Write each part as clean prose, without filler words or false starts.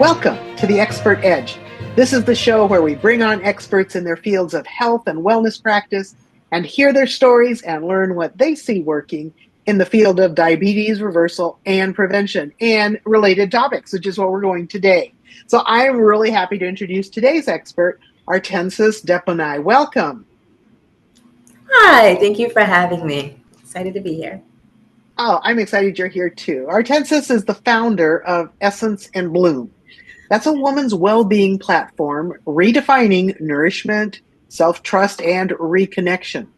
Welcome to the Expert Edge. This is the show where we bring on experts in their fields of health and wellness practice and hear their stories and learn what they see working in the field of diabetes reversal and prevention and related topics, which is what we're going today. So I am really happy to introduce today's expert, Artinces Deponai. Welcome. Hi, thank you for having me. Excited to be here. Oh, I'm excited you're here too. Artinces is the founder of Essence and Bloom. That's a woman's well-being platform, redefining nourishment, self-trust, and reconnection.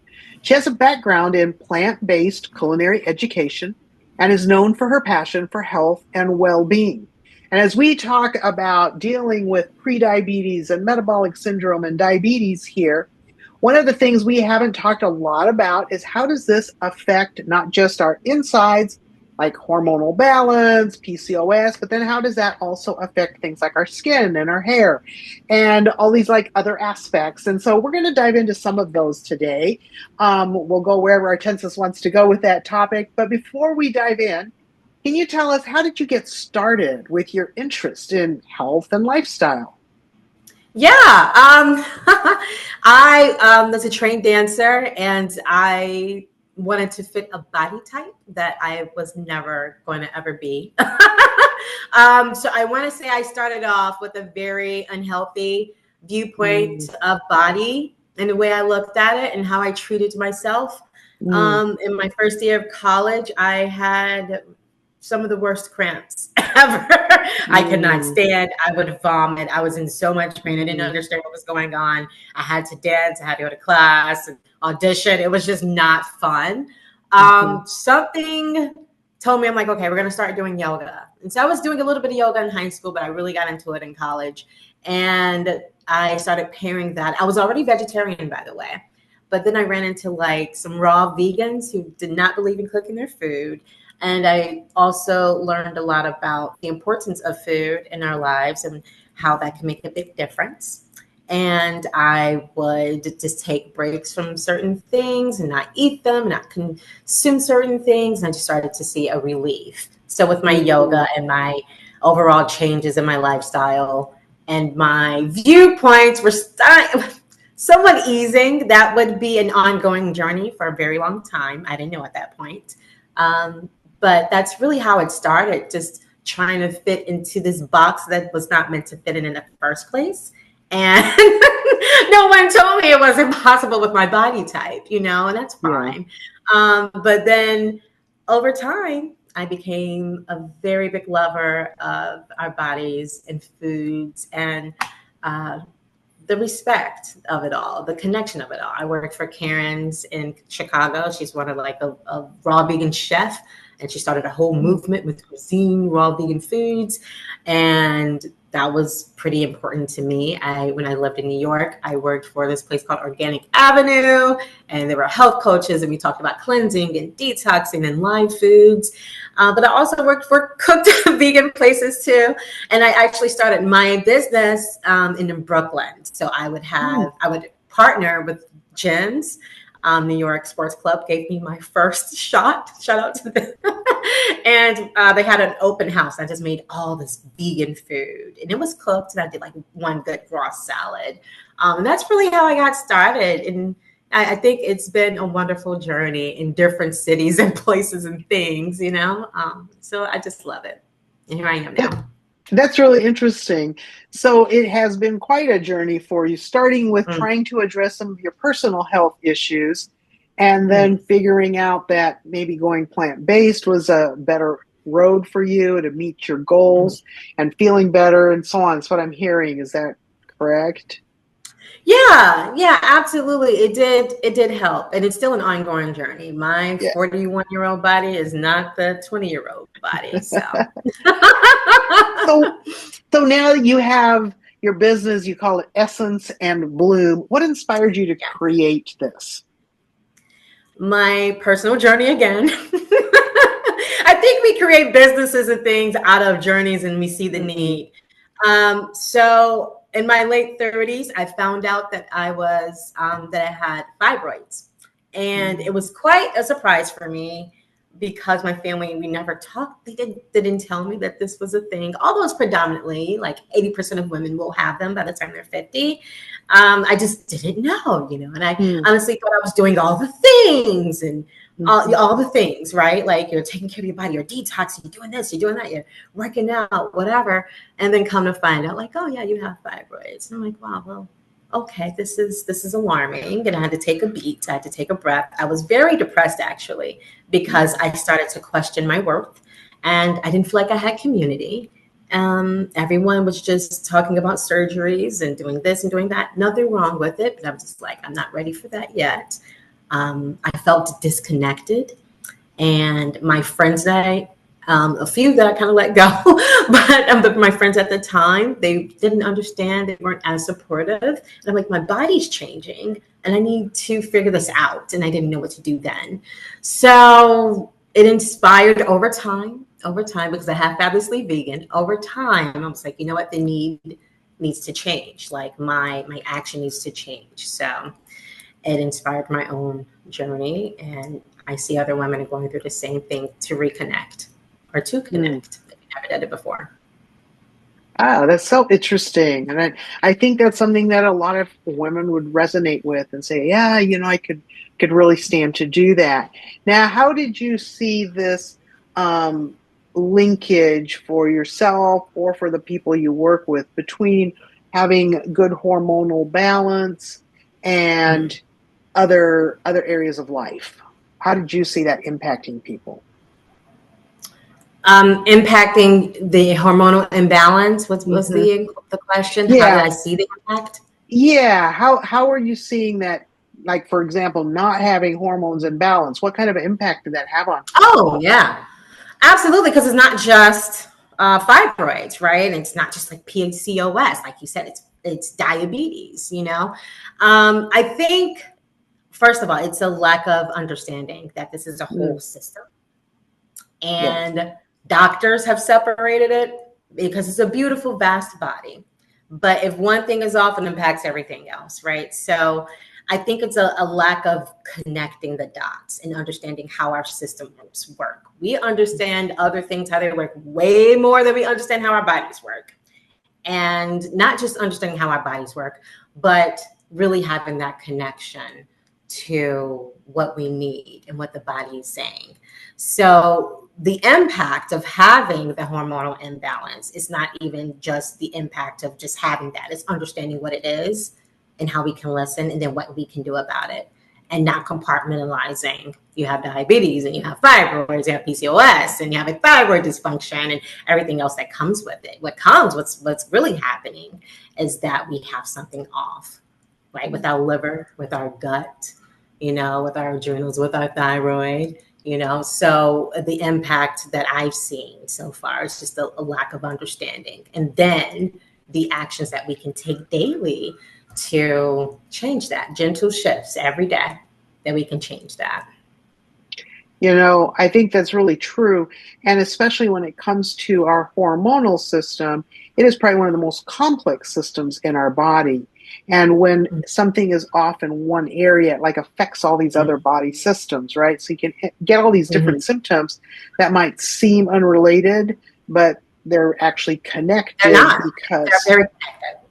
She has a background in plant-based culinary education and is known for her passion for health and well-being. And as we talk about dealing with prediabetes and metabolic syndrome and diabetes here, one of the things we haven't talked a lot about is how does this affect not just our insides, like hormonal balance, PCOS, but then how does that also affect things like our skin and our hair and all these like other aspects? And so we're going to dive into some of those today. We'll go wherever Artinces wants to go with that topic. But before we dive in, can you tell us, how did you get started with your interest in health and lifestyle? Yeah, I was a trained dancer, and I wanted to fit a body type that I was never going to ever be. So I want to say I started off with a very unhealthy viewpoint of body and the way I looked at it and how I treated myself. In my first year of college, I had some of the worst cramps ever. I could not stand. I would vomit. I was in so much pain. I didn't understand what was going on. I had to dance. I had to go to class and audition. It was just not fun. Something told me, I'm like, okay, we're going to start doing yoga. And so I was doing a little bit of yoga in high school, but I really got into it in college. And I started pairing that. I was already vegetarian, by the way. But then I ran into like some raw vegans who did not believe in cooking their food. And I also learned a lot about the importance of food in our lives and how that can make a big difference. And I would just take breaks from certain things and not eat them, not consume certain things. And I just started to see a relief. So with my yoga and my overall changes in my lifestyle and my viewpoints were somewhat easing. That would be an ongoing journey for a very long time. I didn't know at that point. But that's really how it started, just trying to fit into this box that was not meant to fit in the first place. And no one told me it was impossible with my body type, and that's fine. But then over time, I became a very big lover of our bodies and foods and the respect of it all, the connection of it all. I worked for Karen's in Chicago. She's one of like a raw vegan chef. And she started a whole movement with cuisine, raw vegan foods. And that was pretty important to me. When I lived in New York, I worked for this place called Organic Avenue. And there were health coaches, and we talked about cleansing and detoxing and live foods. But I also worked for cooked vegan places too. And I actually started my business in Brooklyn. So I would partner with gyms. New York Sports Club gave me my first shot. Shout out to them. And they had an open house. I just made all this vegan food, and it was cooked. And I did like one good raw salad. And that's really how I got started. And I think it's been a wonderful journey in different cities and places and things, So I just love it. And here I am now. That's really interesting. So it has been quite a journey for you, starting with trying to address some of your personal health issues and then figuring out that maybe going plant-based was a better road for you to meet your goals and feeling better and so on. That's what I'm hearing. Is that correct? Yeah, absolutely. It did help. And it's still an ongoing journey. My 41-year-old body is not the 20-year-old body. So. So now that you have your business, you call it Essence and Bloom. What inspired you to create this? My personal journey again. I think we create businesses and things out of journeys, and we see the need. So in my late 30s, I found out that I had fibroids, and it was quite a surprise for me. because my family, we never talked, they didn't tell me that this was a thing. Although it's predominantly like 80% of women will have them by the time they're 50. I just didn't know, and I honestly thought I was doing all the things and all the things, right? Like you're taking care of your body, you're detoxing, you're doing this, you're doing that, you're working out, whatever. And then come to find out like, oh yeah, you have fibroids. And I'm like, wow, well, okay, this is alarming. And I had to take a beat. I had to take a breath. I was very depressed actually, because I started to question my worth and I didn't feel like I had community. Everyone was just talking about surgeries and doing this and doing that. Nothing wrong with it, but I'm just like, I'm not ready for that yet. I felt disconnected, and my friends that a few that I kind of let go, but my friends at the time, they didn't understand. They weren't as supportive. And I'm like, my body's changing and I need to figure this out. And I didn't know what to do then. So it inspired over time, because I have Fabulously Vegan. Over time, I was like, you know what? The need needs to change. Like my action needs to change. So it inspired my own journey. And I see other women going through the same thing to reconnect. Or to connect if you never did it before. Ah, that's so interesting. And I think that's something that a lot of women would resonate with and say, yeah, I could really stand to do that. Now, how did you see this linkage for yourself or for the people you work with between having good hormonal balance and other areas of life? How did you see that impacting people? Impacting the hormonal imbalance. What was the question? Yeah. How did I see the impact? Yeah. How are you seeing that? Like, for example, not having hormones in balance. What kind of impact did that have on you? Oh, yeah, absolutely. Because it's not just fibroids, right? And it's not just like PCOS, like you said. It's diabetes. I think first of all, it's a lack of understanding that this is a whole system, and doctors have separated it because it's a beautiful, vast body. But if one thing is off, it impacts everything else, right? So I think it's a lack of connecting the dots and understanding how our system work. We understand other things, how they work, way more than we understand how our bodies work. And not just understanding how our bodies work, but really having that connection to what we need and what the body is saying. So the impact of having the hormonal imbalance is not even just the impact of just having that. It's understanding what it is and how we can listen, and then what we can do about it, and not compartmentalizing. You have diabetes and you have fibroids, you have PCOS, and you have a thyroid dysfunction and everything else that comes with it. What's really happening is that we have something off, right? With our liver, with our gut, with our adrenals, with our thyroid, So the impact that I've seen so far is just a lack of understanding. And then the actions that we can take daily to change that, gentle shifts every day that we can change that. I think that's really true. And especially when it comes to our hormonal system, it is probably one of the most complex systems in our body. And when something is off in one area, it like affects all these other body systems, right? So you can get all these different symptoms that might seem unrelated, but they're actually connected. They're not. They're very connected.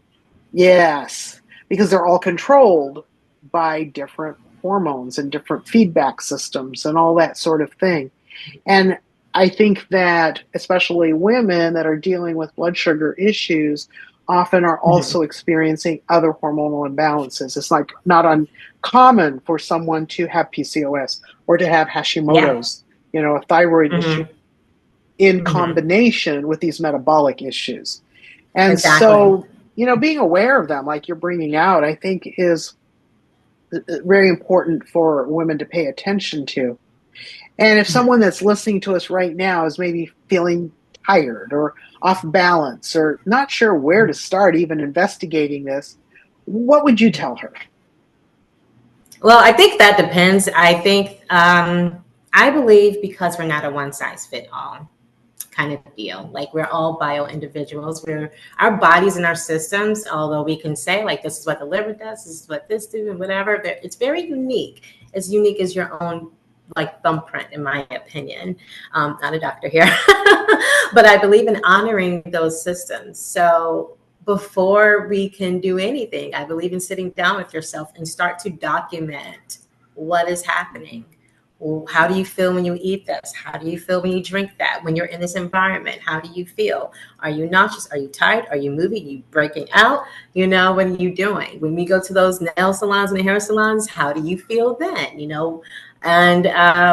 Yes, because they're all controlled by different hormones and different feedback systems and all that sort of thing. And I think that especially women that are dealing with blood sugar issues often are also experiencing other hormonal imbalances. It's like not uncommon for someone to have PCOS or to have Hashimoto's, a thyroid issue in combination with these metabolic issues. And so, being aware of them, like you're bringing out, I think is very important for women to pay attention to. And if someone that's listening to us right now is maybe feeling tired or off balance or not sure where to start even investigating this, what would you tell her? Well, I think that depends. I think I believe because we're not a one size fit all kind of deal. Like we're all bio individuals. Our bodies and our systems, although we can say like this is what the liver does, this is what this do, and whatever, it's very unique. As unique as your own like thumbprint, in my opinion. Not a doctor here, but I believe in honoring those systems. So before we can do anything, I believe in sitting down with yourself and start to document what is happening. Well, how do you feel when you eat this? How do you feel when you drink that? When you're in this environment, how do you feel? Are you nauseous? Are you tired? Are you moving? Are you breaking out? You know, what are you doing? When we go to those nail salons and hair salons, how do you feel then? You know, and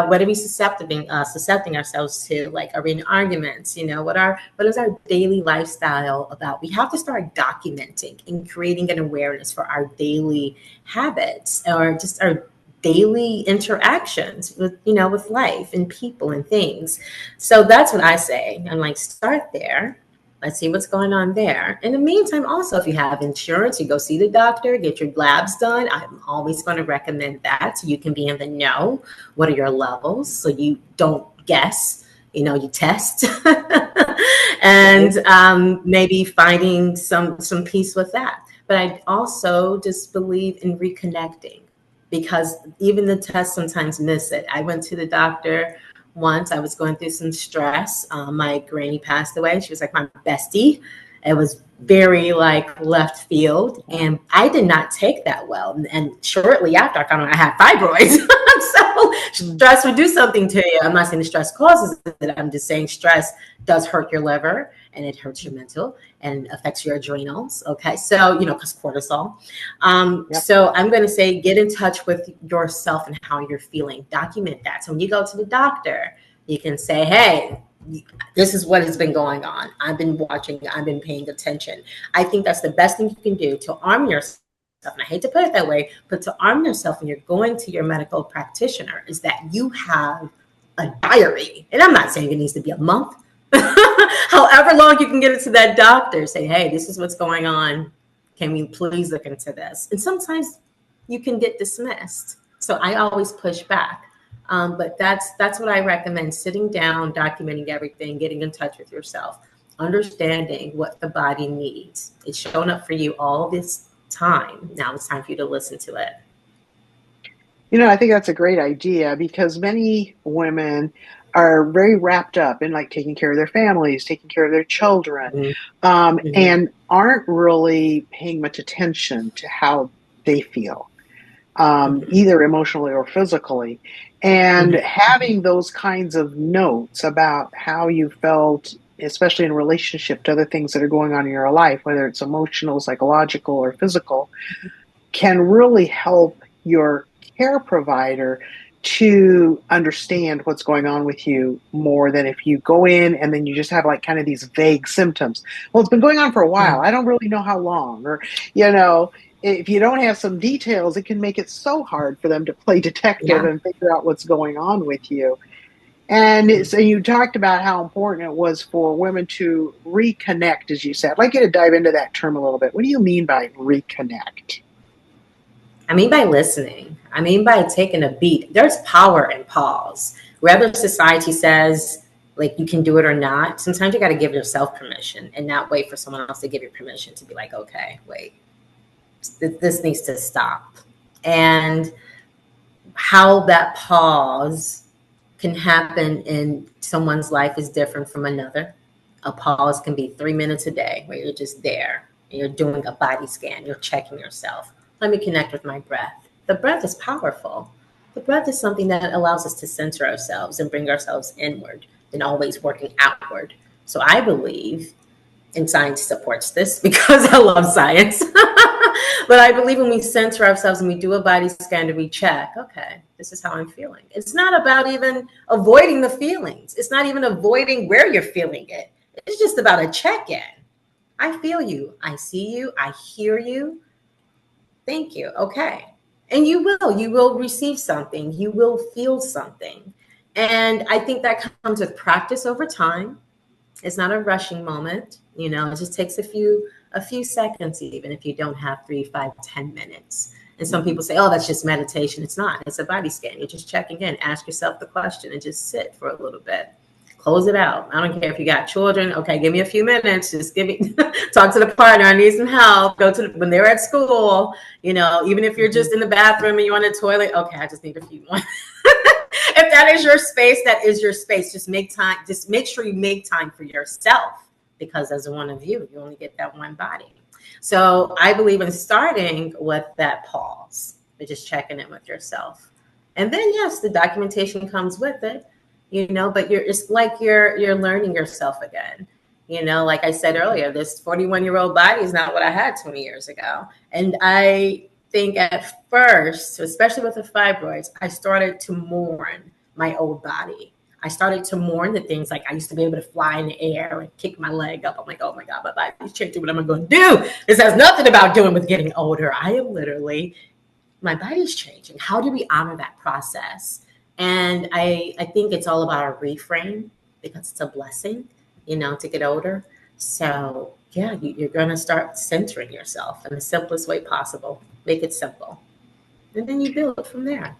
what are we suscepting ourselves to? Like, are we in arguments? You know, what is our daily lifestyle about? We have to start documenting and creating an awareness for our daily habits, or just our daily interactions with, you know, with life and people and things. So that's what I say. I'm like, start there. Let's see what's going on there. In the meantime, also, if you have insurance, you go see the doctor, get your labs done. I'm always going to recommend that, so you can be in the know. What are your levels? So you don't guess, you know, you test. And maybe finding some peace with that. But I also just believe in reconnecting, because even the tests sometimes miss it. I went to the doctor once. I was going through some stress. My granny passed away. She was like my bestie. It was very like left field, and I did not take that well. And shortly after, I found out I had fibroids. So stress would do something to you. I'm not saying the stress causes it. I'm just saying stress does hurt your liver, and it hurts your mental and affects your adrenals. Okay. So, you know, because cortisol. So I'm going to say, get in touch with yourself and how you're feeling. Document that. So when you go to the doctor, you can say, hey, this is what has been going on. I've been watching, I've been paying attention. I think that's the best thing you can do to arm yourself. And I hate to put it that way, but to arm yourself when you're going to your medical practitioner is that you have a diary. And I'm not saying it needs to be a month. However long you can get it to that doctor, say, hey, this is what's going on. Can we please look into this? And sometimes you can get dismissed. So I always push back. But that's what I recommend: sitting down, documenting everything, getting in touch with yourself, understanding what the body needs. It's shown up for you all this time. Now it's time for you to listen to it. You know, I think that's a great idea, because many women are very wrapped up in like taking care of their families, taking care of their children, and aren't really paying much attention to how they feel, either emotionally or physically. And having those kinds of notes about how you felt, especially in relationship to other things that are going on in your life, whether it's emotional, psychological, or physical, can really help your care provider to understand what's going on with you more than if you go in and then you just have like kind of these vague symptoms. Well, it's been going on for a while. I don't really know how long. Or, you know, if you don't have some details, it can make it so hard for them to play detective and figure out what's going on with you. And so you talked about how important it was for women to reconnect, as you said. I'd like you to dive into that term a little bit. What do you mean by reconnect? I mean by listening. I mean by taking a beat. There's power in pause. Whether society says like you can do it or not, sometimes you got to give yourself permission and not wait for someone else to give you permission to be like, okay, wait, this needs to stop. And how that pause can happen in someone's life is different from another. A pause can be 3 minutes a day where you're just there and you're doing a body scan, you're checking yourself. Let me connect with my breath. The breath is powerful. The breath is something that allows us to center ourselves and bring ourselves inward and always working outward. So I believe, and science supports this because I love science, but I believe when we center ourselves and we do a body scan to recheck, okay, this is how I'm feeling. It's not about even avoiding the feelings. It's not even avoiding where you're feeling it. It's just about a check-in. I feel you. I see you. I hear you. Thank you. Okay. And you will receive something. You will feel something. And I think that comes with practice over time. It's not a rushing moment. You know, it just takes a few seconds, even if you don't have 3, 5, 10 minutes. And some people say, oh, that's just meditation. It's not. It's a body scan. You're just checking in. Ask yourself the question and just sit for a little bit. Close it out. I don't care if you got children. Okay, give me a few minutes. Just give me, talk to the partner. I need some help. Go to when they're at school, you know, even if you're just in the bathroom and you're on the toilet. Okay, I just need a few more. And if that is your space, that is your space. Just make time. Just make sure you make time for yourself, because as one of you only get that one body. So I believe in starting with that pause, but just checking in with yourself. And then yes, the documentation comes with it, but it's like you're learning yourself again. Like I said earlier, this 41-year-old body is not what I had 20 years ago. And I think at first, especially with the fibroids, I started to mourn my old body. I started to mourn the things like I used to be able to fly in the air and kick my leg up. I'm like, oh my God, my body's changing. What am I going to do? This has nothing about doing with getting older. I am literally, my body's changing. How do we honor that process? And I think it's all about our reframe, because it's a blessing, to get older. So yeah, you're going to start centering yourself in the simplest way possible. Make it simple. And then you build from there.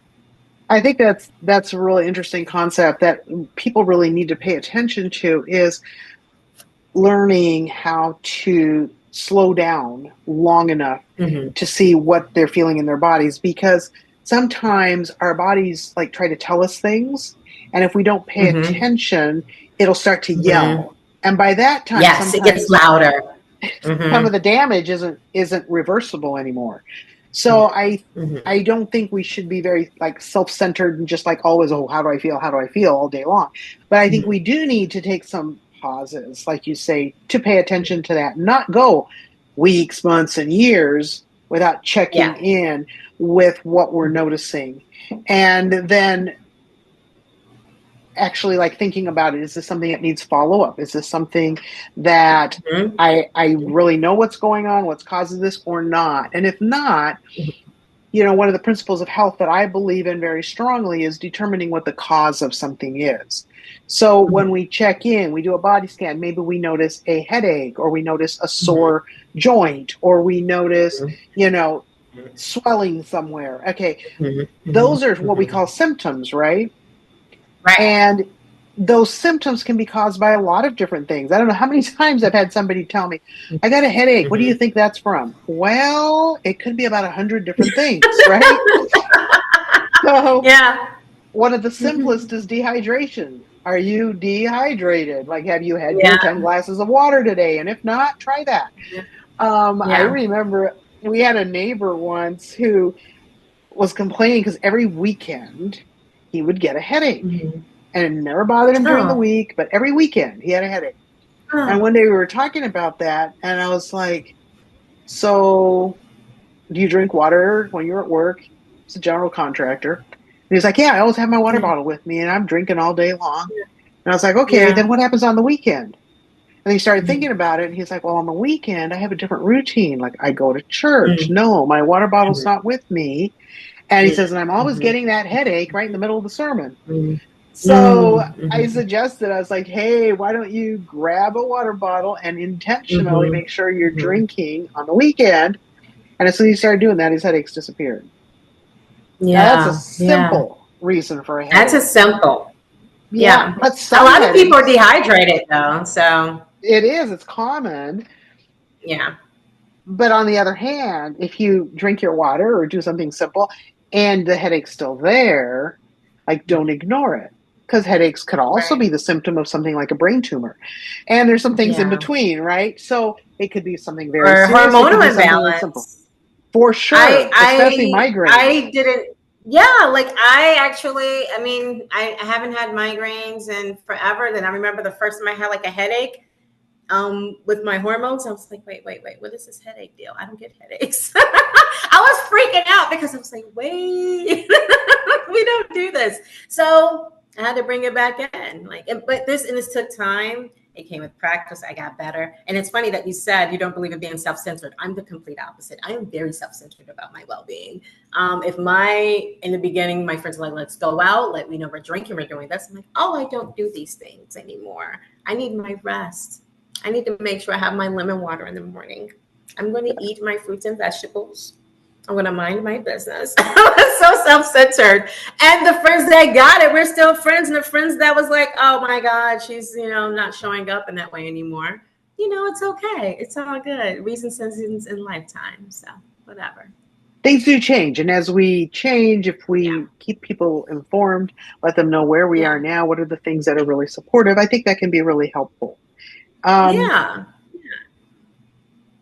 I think that's a really interesting concept that people really need to pay attention to, is learning how to slow down long enough to see what they're feeling in their bodies, because sometimes our bodies like try to tell us things, and if we don't pay attention, it'll start to yell. And by that time, yes, it gets louder. Some of the damage isn't reversible anymore. So I don't think we should be very like self-centered and just like always, oh, how do I feel all day long. But I think we do need to take some pauses, like you say, to pay attention to that, not go weeks, months, and years without checking in with what we're noticing. And then actually like thinking about it, is this something that needs follow-up? Is this something that I really know what's going on, what's causing this, or not? And if not, one of the principles of health that I believe in very strongly is determining what the cause of something is. So when we check in, we do a body scan, maybe we notice a headache, or we notice a sore joint, or we notice, swelling somewhere. Okay. Those are what we call symptoms, right? Right. And those symptoms can be caused by a lot of different things. I don't know how many times I've had somebody tell me, I got a headache. What do you think that's from? Well, it could be about 100 different things, right? So one of the simplest is dehydration. Are you dehydrated? Like, have you had your 10 glasses of water today? And if not, try that. I remember we had a neighbor once who was complaining because every weekend he would get a headache. And it never bothered him during the week, but every weekend he had a headache. And one day we were talking about that, and I was like, so do you drink water when you're at work? He's a general contractor. And he's like, yeah, I always have my water bottle with me, and I'm drinking all day long. And I was like, okay, then what happens on the weekend? And he started thinking about it, and he's like, well, on the weekend, I have a different routine. Like, I go to church. No, my water bottle's not with me. And he says, and I'm always getting that headache right in the middle of the sermon. So I suggested, I was like, hey, why don't you grab a water bottle and intentionally make sure you're drinking on the weekend? And as soon as he started doing that, his headaches disappeared. Now, that's a simple reason for a headache. That's a simple. But a lot of people are dehydrated, though. So it is. It's common. Yeah. But on the other hand, if you drink your water or do something simple and the headache's still there, like, don't ignore it. Because headaches could also be the symptom of something like a brain tumor. And there's some things in between, right? So it could be something very serious. Hormonal imbalance. For sure. Especially migraine. I didn't. Yeah, like I haven't had migraines in forever. Then I remember the first time I had like a headache with my hormones. I was like, wait, what is this headache deal? I don't get headaches. I was freaking out because I was like, wait, we don't do this. So I had to bring it back in. But this took time. It came with practice. I got better. And it's funny that you said you don't believe in being self-centered. I'm the complete opposite. I am very self-centered about my well-being. In the beginning, my friends were like, let's go out. Let me know we're drinking, we're doing this. I'm like, oh, I don't do these things anymore. I need my rest. I need to make sure I have my lemon water in the morning. I'm going to eat my fruits and vegetables. I'm going to mind my business. I was so self-centered. And the friends that got it, we're still friends. And the friends that was like, oh my God, she's, not showing up in that way anymore. It's okay. It's all good. Reasons, seasons, and lifetime. So whatever. things do change. And as we change, if Yeah. we keep people informed, let them know where we Yeah. are now, what are the things that are really supportive, I think that can be really helpful. Um, Yeah.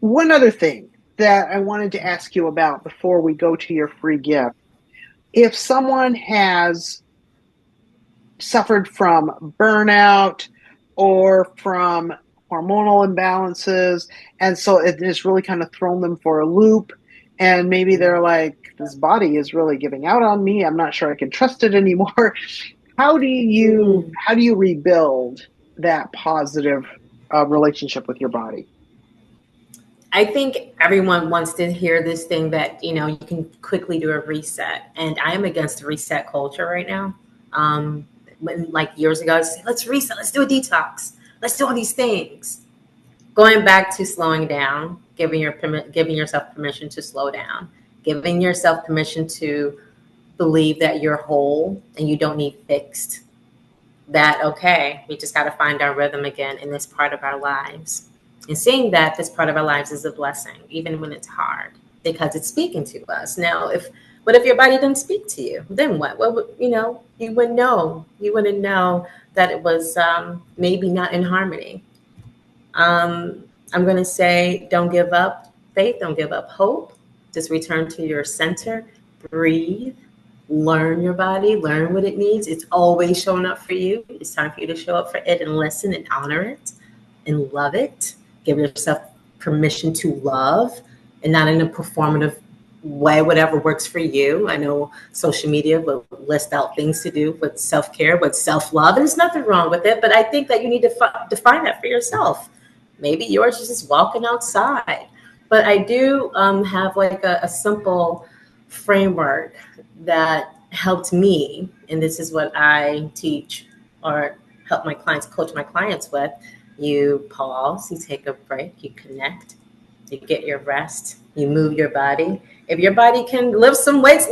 one other thing that I wanted to ask you about before we go to your free gift. If someone has suffered from burnout or from hormonal imbalances, and so it has really kind of thrown them for a loop, and maybe they're like, this body is really giving out on me, I'm not sure I can trust it anymore. Mm. How do you rebuild that positive relationship with your body? I think everyone wants to hear this thing that, you can quickly do a reset. And I am against the reset culture right now. Like years ago, I was saying, let's reset, let's do a detox, let's do all these things. Going back to slowing down, giving yourself permission to slow down, giving yourself permission to believe that you're whole and you don't need fixed. That okay, we just got to find our rhythm again in this part of our lives. And seeing that this part of our lives is a blessing, even when it's hard, because it's speaking to us. Now, what if your body didn't speak to you? Then what? You wouldn't know. You wouldn't know that it was maybe not in harmony. I'm going to say, don't give up faith, don't give up hope. Just return to your center, breathe, learn your body, learn what it needs. It's always showing up for you. It's time for you to show up for it and listen and honor it and love it. Give yourself permission to love and not in a performative way, whatever works for you. I know social media will list out things to do with self-care, with self-love, and there's nothing wrong with it. But I think that you need to define that for yourself. Maybe yours is just walking outside. But I do have like a simple framework that helped me, and this is what I teach or help my clients, coach my clients with. You pause, you take a break, you connect, you get your rest, you move your body. If your body can lift some weights,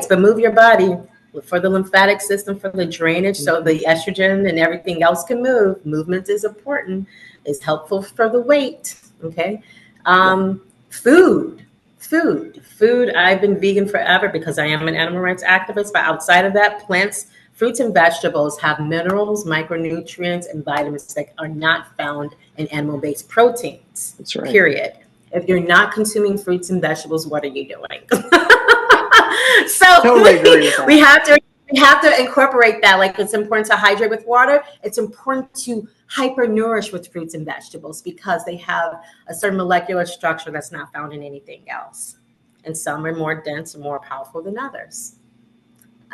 but move your body for the lymphatic system, for the drainage, so the estrogen and everything else can move. Movement is important. It's helpful for the weight. Okay. Yeah. Food. I've been vegan forever because I am an animal rights activist. But outside of that, plants, fruits, and vegetables have minerals, micronutrients, and vitamins that are not found in animal-based proteins. That's right. Period. If you're not consuming fruits and vegetables, what are you doing? So Totally agree with that. we have to incorporate that. Like it's important to hydrate with water. It's important to hyper-nourish with fruits and vegetables because they have a certain molecular structure that's not found in anything else. And some are more dense and more powerful than others.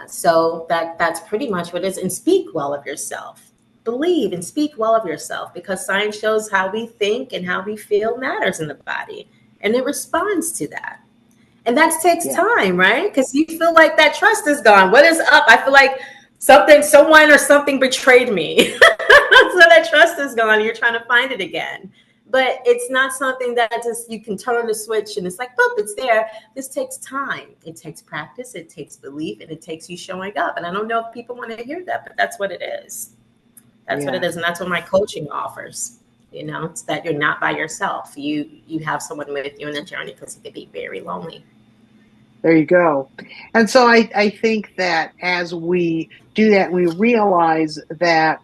So that's pretty much what it is. And speak well of yourself. Believe and speak well of yourself because science shows how we think and how we feel matters in the body. And it responds to that. And that takes time, right? Because you feel like that trust is gone. What is up? I feel like someone or something betrayed me. So that trust is gone. You're trying to find it again. But it's not something that just you can turn the switch and it's like, boop, it's there. This takes time. It takes practice. It takes belief. And it takes you showing up. And I don't know if people want to hear that, but that's what it is. That's what it is. And that's what my coaching offers. It's that you're not by yourself. You have someone with you in the journey because it can be very lonely. There you go. And so I think that as we do that, we realize that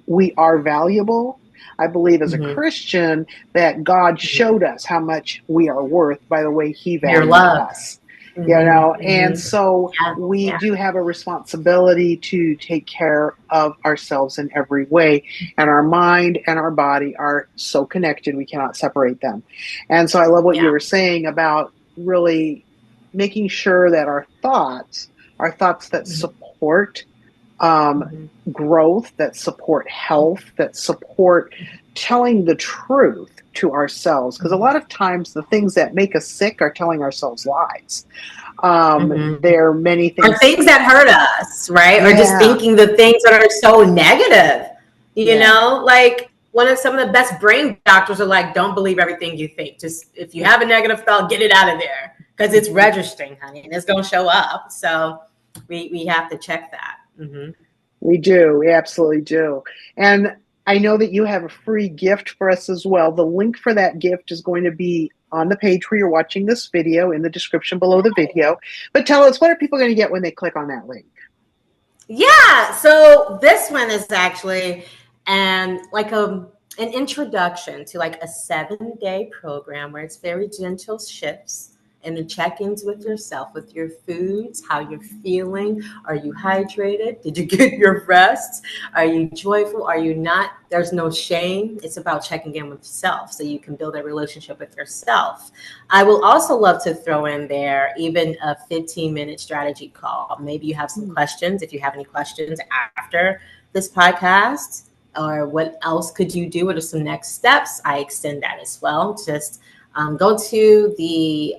we are valuable. I believe as a Christian that God showed us how much we are worth by the way he valued us. And so we do have a responsibility to take care of ourselves in every way. And our mind and our body are so connected, we cannot separate them. And so I love what you were saying about really making sure that our thoughts that support growth, that support health, that support telling the truth to ourselves. Because a lot of times the things that make us sick are telling ourselves lies. There are many things. Or things that hurt us, right? Or just thinking the things that are so negative, like some of the best brain doctors are like, don't believe everything you think. Just if you have a negative thought, get it out of there because it's registering, honey, and it's going to show up. So we have to check that. We do. We absolutely do. And I know that you have a free gift for us as well. The link for that gift is going to be on the page where you're watching this video, in the description below the video. But tell us, what are people going to get when they click on that link? Yeah, so this one is actually an introduction to like a 7-day program where it's very gentle shifts and the check-ins with yourself, with your foods, how you're feeling. Are you hydrated? Did you get your rest? Are you joyful? Are you not? There's no shame. It's about checking in with self so you can build a relationship with yourself. I will also love to throw in there even a 15-minute strategy call. Maybe you have some questions. If you have any questions after this podcast, or what else could you do? What are some next steps? I extend that as well. Just go to the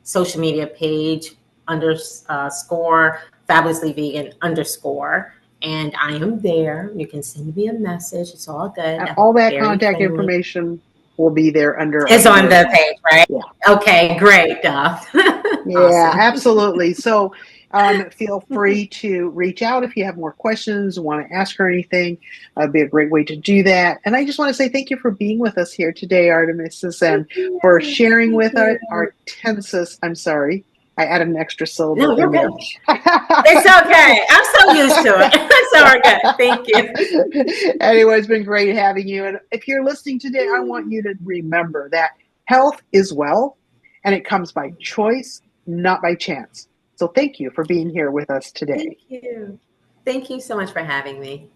social media page underscore fabulously vegan underscore, and I am there. You can send me a message. It's all good. And all that contact friendly information will be there under. It's on the page, right? Yeah. Okay, great. Yeah, Awesome. absolutely. So feel free to reach out if you have more questions, want to ask her anything. It'd be a great way to do that. And I just want to say thank you for being with us here today, Artinces, and for sharing with our Artinces. I'm sorry, I added an extra syllable. No, you're good. It's okay. I'm so used to it. It's all good. Thank you. Anyway, it's been great having you. And if you're listening today, I want you to remember that health is wealth, and it comes by choice, not by chance. So thank you for being here with us today. Thank you. Thank you so much for having me.